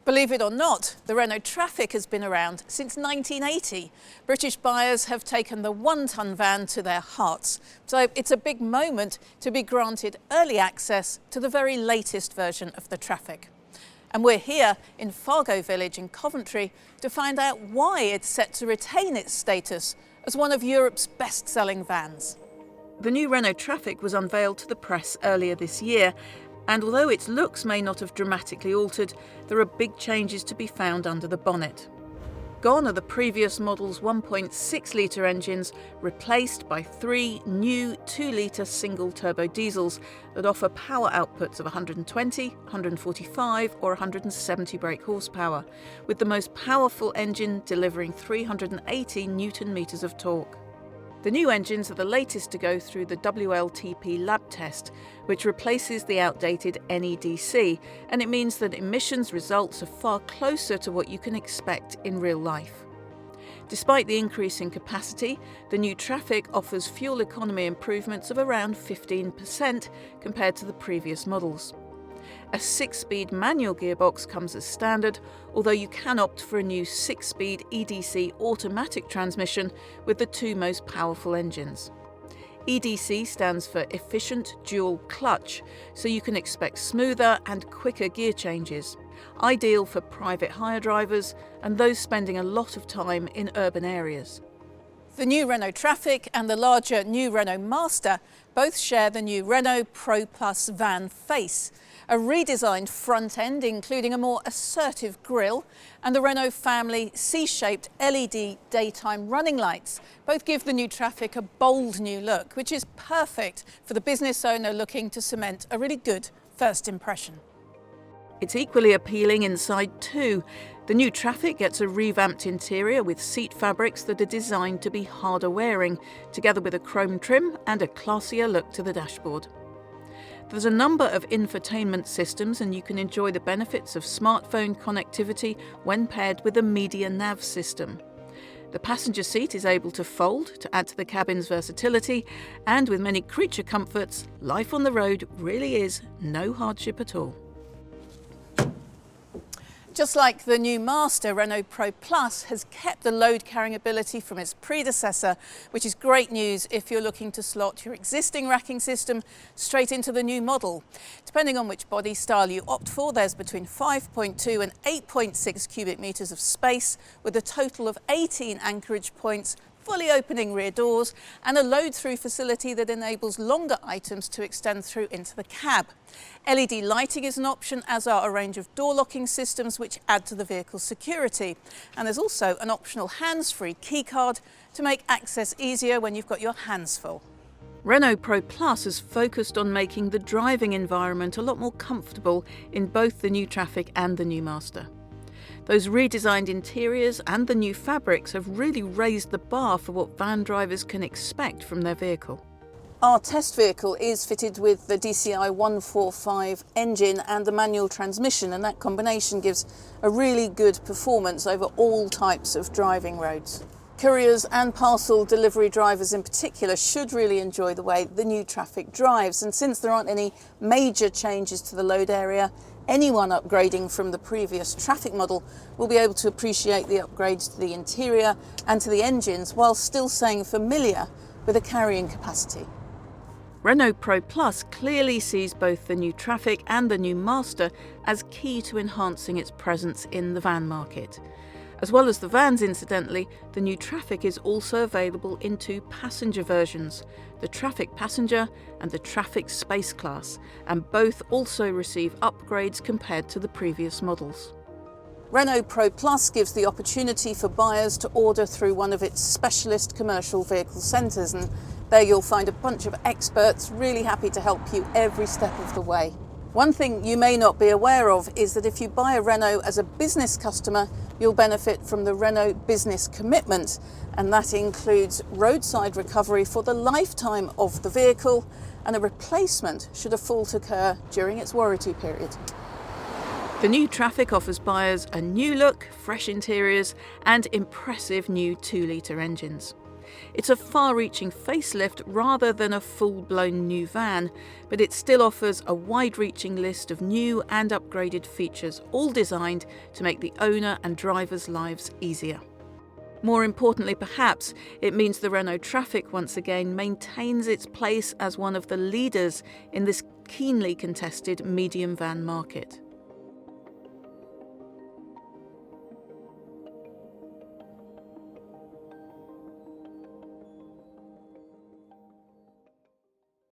Believe it or not, the Renault Trafic has been around since 1980. British buyers have taken the one-ton van to their hearts. So it's a big moment to be granted early access to the very latest version of the Trafic. And we're here in Fargo Village in Coventry to find out why it's set to retain its status as one of Europe's best-selling vans. The new Renault Trafic was unveiled to the press earlier this year, and although its looks may not have dramatically altered, there are big changes to be found under the bonnet. Gone are the previous model's 1.6 litre engines, replaced by 3 new 2 litre single turbodiesels that offer power outputs of 120, 145 or 170 brake horsepower, with the most powerful engine delivering 380 Newton-meters of torque. The new engines are the latest to go through the WLTP lab test, which replaces the outdated NEDC, and it means that emissions results are far closer to what you can expect in real life. Despite the increase in capacity, the new Trafic offers fuel economy improvements of around 15% compared to the previous models. A 6-speed manual gearbox comes as standard, although you can opt for a new 6-speed EDC automatic transmission with the 2 most powerful engines. EDC stands for Efficient Dual Clutch, so you can expect smoother and quicker gear changes, ideal for private hire drivers and those spending a lot of time in urban areas. The new Renault Trafic and the larger new Renault Master both share the new Renault Pro Plus van face, a redesigned front end including a more assertive grille, and the Renault family C-shaped LED daytime running lights. Both give the new Trafic a bold new look, which is perfect for the business owner looking to cement a really good first impression. It's equally appealing inside too. The new Trafic gets a revamped interior with seat fabrics that are designed to be harder wearing, together with a chrome trim and a classier look to the dashboard. There's a number of infotainment systems, and you can enjoy the benefits of smartphone connectivity when paired with a media nav system. The passenger seat is able to fold to add to the cabin's versatility, and with many creature comforts, life on the road really is no hardship at all. Just like the new Master, Renault Pro Plus has kept the load-carrying ability from its predecessor, which is great news if you're looking to slot your existing racking system straight into the new model. Depending on which body style you opt for, there's between 5.2 and 8.6 cubic metres of space, with a total of 18 anchorage points, fully opening rear doors, and a load-through facility that enables longer items to extend through into the cab. LED lighting is an option, as are a range of door locking systems which add to the vehicle's security. And there's also an optional hands-free keycard to make access easier when you've got your hands full. Renault Pro Plus has focused on making the driving environment a lot more comfortable in both the new Trafic and the new Master. Those redesigned interiors and the new fabrics have really raised the bar for what van drivers can expect from their vehicle. Our test vehicle is fitted with the DCI 145 engine and the manual transmission, and that combination gives a really good performance over all types of driving roads. Couriers and parcel delivery drivers in particular should really enjoy the way the new Trafic drives, and since there aren't any major changes to the load area, anyone upgrading from the previous Trafic model will be able to appreciate the upgrades to the interior and to the engines while still staying familiar with the carrying capacity. Renault Pro Plus clearly sees both the new Trafic and the new Master as key to enhancing its presence in the van market. As well as the vans, incidentally, the new Trafic is also available in 2 passenger versions, the Trafic Passenger and the Trafic Space Class, and both also receive upgrades compared to the previous models. Renault Pro Plus gives the opportunity for buyers to order through one of its specialist commercial vehicle centres, and there you'll find a bunch of experts really happy to help you every step of the way. One thing you may not be aware of is that if you buy a Renault as a business customer, you'll benefit from the Renault Business Commitment, and that includes roadside recovery for the lifetime of the vehicle and a replacement should a fault occur during its warranty period. The new Trafic offers buyers a new look, fresh interiors and impressive new 2-litre engines. It's a far-reaching facelift rather than a full-blown new van, but it still offers a wide-reaching list of new and upgraded features, all designed to make the owner and driver's lives easier. More importantly perhaps, it means the Renault Trafic once again maintains its place as one of the leaders in this keenly contested medium van market.